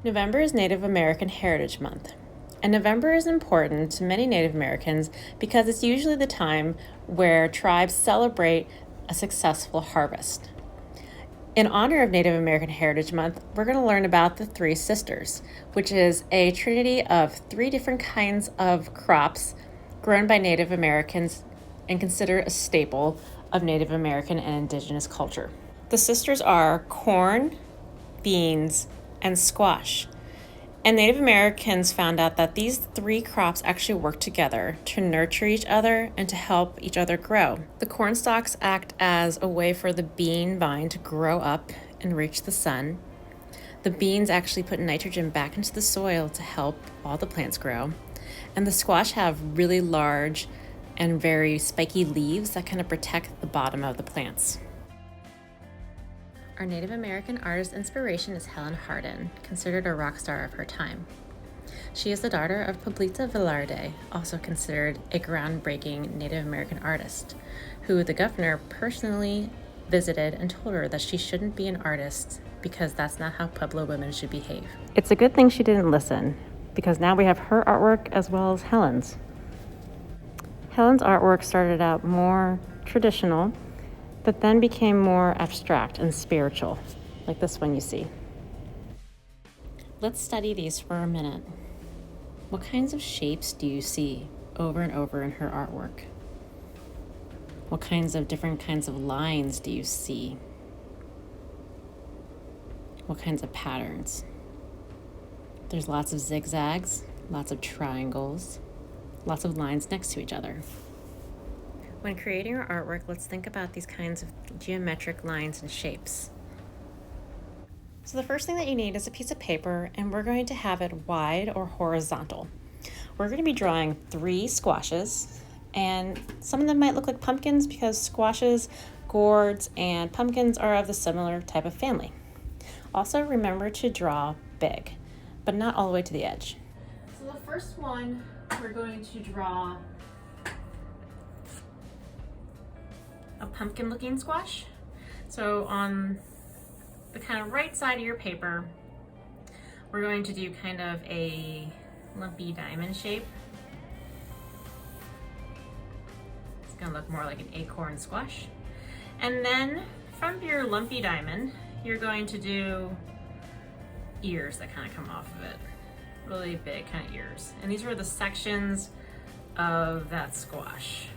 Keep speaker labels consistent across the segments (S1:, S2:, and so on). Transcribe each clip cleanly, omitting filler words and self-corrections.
S1: November is Native American Heritage Month, and November is important to many Native Americans because it's usually the time where tribes celebrate a successful harvest. In honor of Native American Heritage Month, we're going to learn about the Three Sisters, which is a trinity of three different kinds of crops grown by Native Americans and considered a staple of Native American and Indigenous culture. The sisters are corn, beans, and squash. And Native Americans found out that these three crops actually work together to nurture each other and to help each other grow. The corn stalks act as a way for the bean vine to grow up and reach the sun. The beans actually put nitrogen back into the soil to help all the plants grow. And the squash have really large and very spiky leaves that kind of protect the bottom of the plants. Our Native American artist inspiration is Helen Hardin, considered a rock star of her time. She is the daughter of Pablita Velarde, also considered a groundbreaking Native American artist, who the governor personally visited and told her that she shouldn't be an artist because that's not how Pueblo women should behave. It's a good thing she didn't listen, because now we have her artwork as well as Helen's. Helen's artwork started out more traditional, but then became more abstract and spiritual, like this one you see. Let's study these for a minute. What kinds of shapes do you see over and over in her artwork? What kinds of different kinds of lines do you see? What kinds of patterns? There's lots of zigzags, lots of triangles, lots of lines next to each other. When creating our artwork, let's think about these kinds of geometric lines and shapes. So the first thing that you need is a piece of paper, and we're going to have it wide or horizontal. We're going to be drawing 3 squashes, and some of them might look like pumpkins because squashes, gourds, and pumpkins are of the similar type of family. Also, remember to draw big, but not all the way to the edge. So the first one, we're going to draw a pumpkin looking squash. So on the kind of right side of your paper, we're going to do kind of a lumpy diamond shape. It's gonna look more like an acorn squash. And then from your lumpy diamond, you're going to do ears that kind of come off of it. Really big kind of ears. And these are the sections of that squash.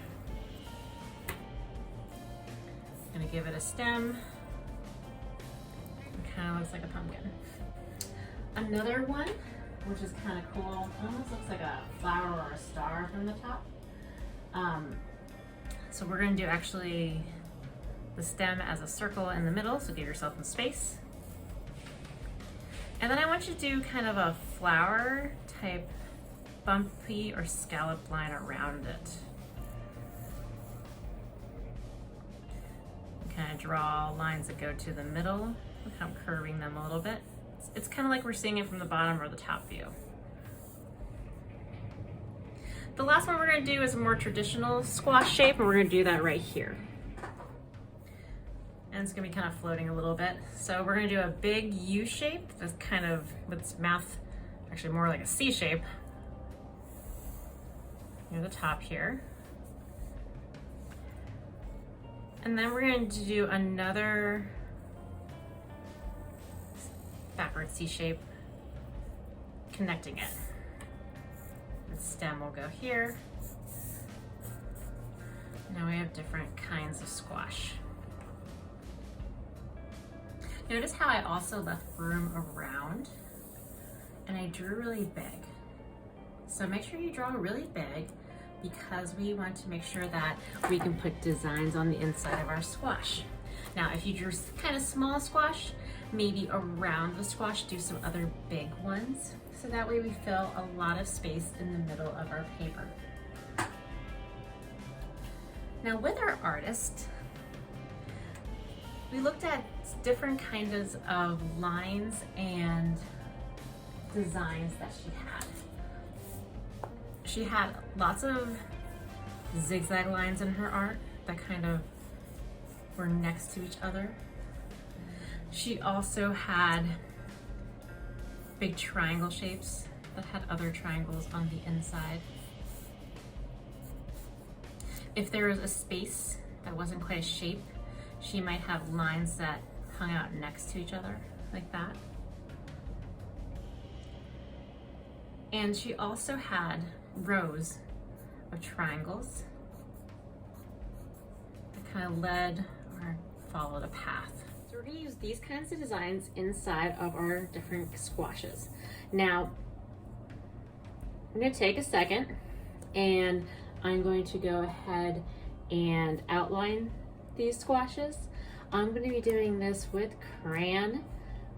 S1: Gonna give it a stem. It kind of looks like a pumpkin. Another one, which is kind of cool, almost looks like a flower or a star from the top. So we're gonna do actually the stem as a circle in the middle, so give yourself some space. And then I want you to do kind of a flower type bumpy or scallop line around it. Kind of draw lines that go to the middle. Look how I'm curving them a little bit. It's kind of like we're seeing it from the bottom or the top view. The last one we're going to do is a more traditional squash shape, and we're going to do that right here. And it's going to be kind of floating a little bit. So we're going to do a big U shape that's kind of with its mouth actually more like a C shape near the top here. And then we're going to do another backward C shape, connecting it. The stem will go here. Now we have different kinds of squash. Notice how I also left room around, and I drew really big. So make sure you draw really big, because we want to make sure that we can put designs on the inside of our squash. Now, if you drew kind of small squash, maybe around the squash, do some other big ones. So that way we fill a lot of space in the middle of our paper. Now with our artist, we looked at different kinds of lines and designs that she had. She had lots of zigzag lines in her art that kind of were next to each other. She also had big triangle shapes that had other triangles on the inside. If there was a space that wasn't quite a shape, she might have lines that hung out next to each other, like that. And she also had rows of triangles that kind of led or followed a path. So we're going to use these kinds of designs inside of our different squashes. Now, I'm going to take a second and I'm going to go ahead and outline these squashes. I'm going to be doing this with crayon.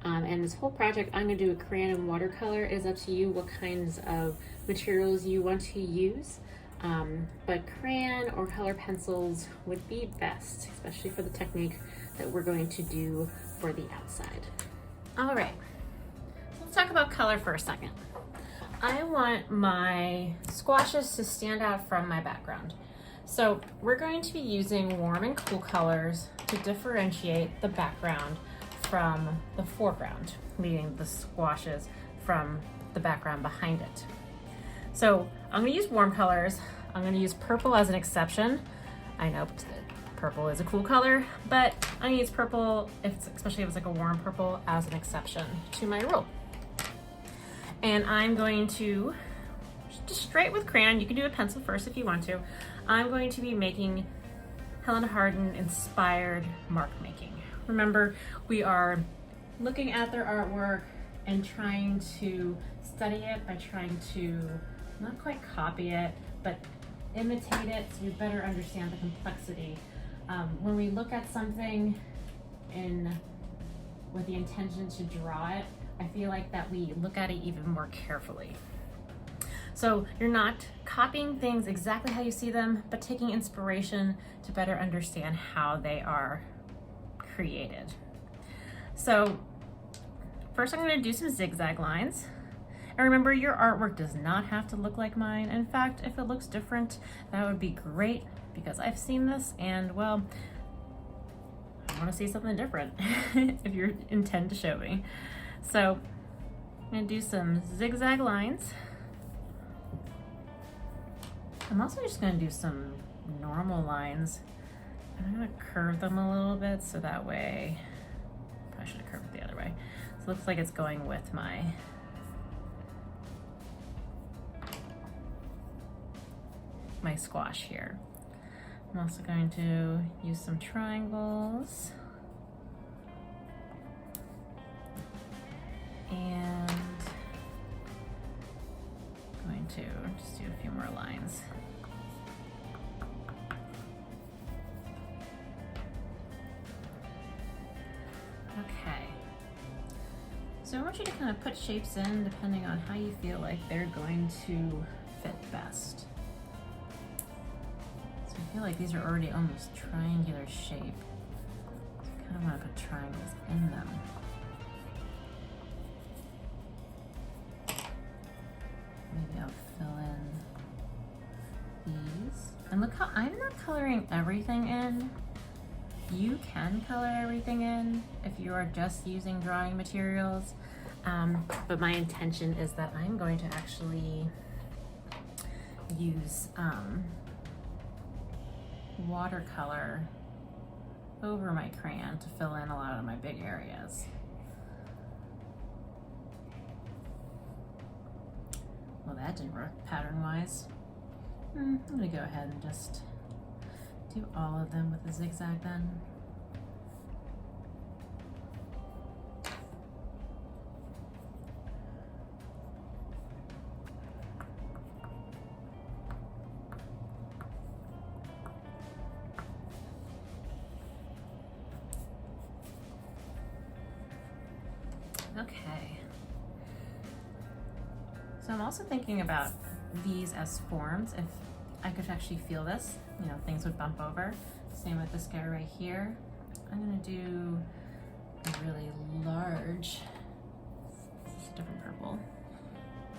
S1: And this whole project, I'm going to do a crayon and watercolor. It is up to you what kinds of materials you want to use. But crayon or color pencils would be best, especially for the technique that we're going to do for the outside. All right, let's talk about color for a second. I want my squashes to stand out from my background. So we're going to be using warm and cool colors to differentiate the background from the foreground, leaving the squashes from the background behind it. So I'm going to use warm colors. I'm going to use purple as an exception. I know purple is a cool color, but I'm going to use purple, especially if it's like a warm purple, as an exception to my rule. And I'm going to, just straight with crayon, you can do a pencil first if you want to, I'm going to be making Helena Hardin inspired mark making. Remember, we are looking at their artwork and trying to study it by trying to not quite copy it, but imitate it so we better understand the complexity. When we look at something with the intention to draw it, I feel like that we look at it even more carefully. So you're not copying things exactly how you see them, but taking inspiration to better understand how they are created. So first I'm going to do some zigzag lines. And remember, your artwork does not have to look like mine. In fact, if it looks different, that would be great, because I've seen this and, well, I want to see something different if you intend to show me. So I'm going to do some zigzag lines. I'm also just going to do some normal lines. I'm going to curve them a little bit so that way, I should have curved it the other way. So it looks like it's going with my squash here. I'm also going to use some triangles and I'm going to just do a few more lines. Okay, so I want you to kind of put shapes in depending on how you feel like they're going to fit best. So I feel like these are already almost triangular shape. So I kind of want to put triangles in them. Maybe I'll fill in these. And look how I'm not coloring everything in. You can color everything in if you are just using drawing materials, but my intention is that I'm going to actually use watercolor over my crayon to fill in a lot of my big areas. Well, that didn't work pattern-wise. I'm gonna go ahead and just do all of them with a zigzag then. Okay. So I'm also thinking about these as forms. If I could actually feel this, you know, things would bump over. Same with this guy right here. I'm gonna do a really large, this is a different purple,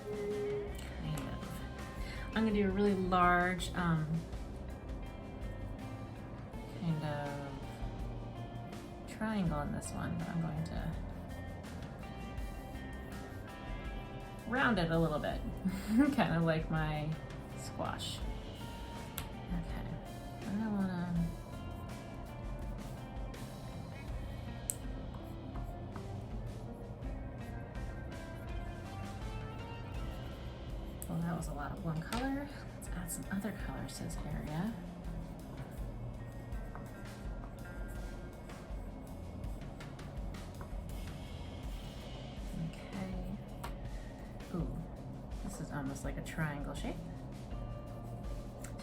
S1: kind of. I'm gonna do a really large, kind of triangle in this one, but I'm going to rounded a little bit, kind of like my squash. Okay, I wanna well, that was a lot of one color. Let's add some other colors to this area. Ooh, this is almost like a triangle shape.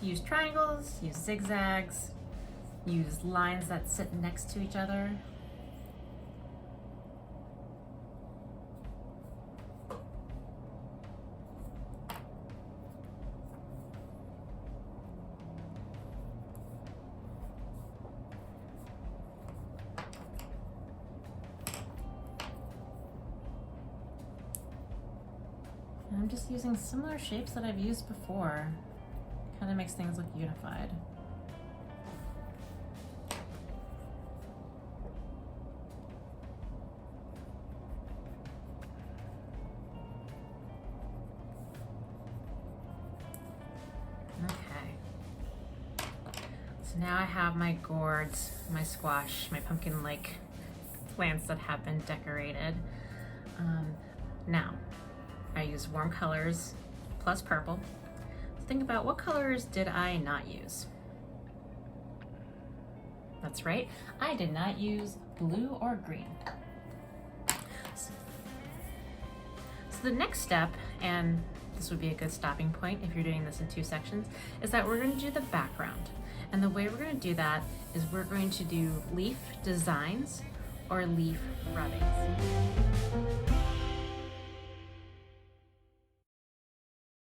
S1: Use triangles, use zigzags, use lines that sit next to each other. And I'm just using similar shapes that I've used before. Kind of makes things look unified. Okay. So now I have my gourds, my squash, my pumpkin-like plants that have been decorated. Now, I use warm colors plus purple. Think about what colors did I not use? That's right, I did not use blue or green. So the next step, and this would be a good stopping point if you're doing this in 2 sections, is that we're going to do the background. And the way we're going to do that is we're going to do leaf designs or leaf rubbings.